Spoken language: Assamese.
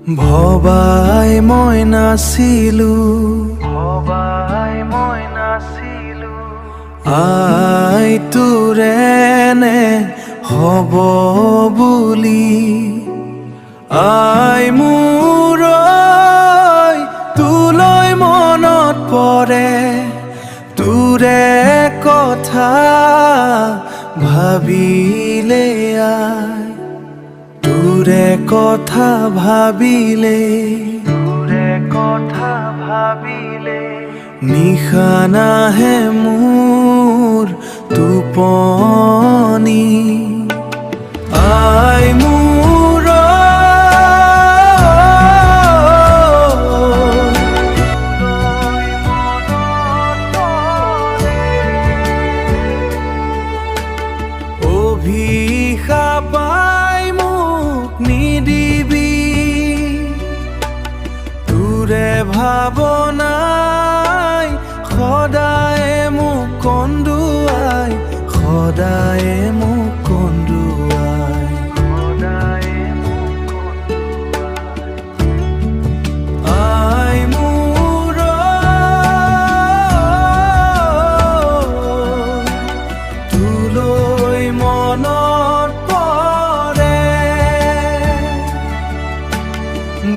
ভবাই মই নাছিলো আই তোৰেনে হ'ব বুলি আই মোৰ তোলৈ মনত পৰে তোৰে কথা ভাবিলে আই তোৰে কথা ভাবিলে নিশা নাহে মোৰ টোপনি আই মোৰ অভিশাপাই মোক নিদিবি তোৰে ভাৱনাই সদায় মোক কন্দুৱাই সদায়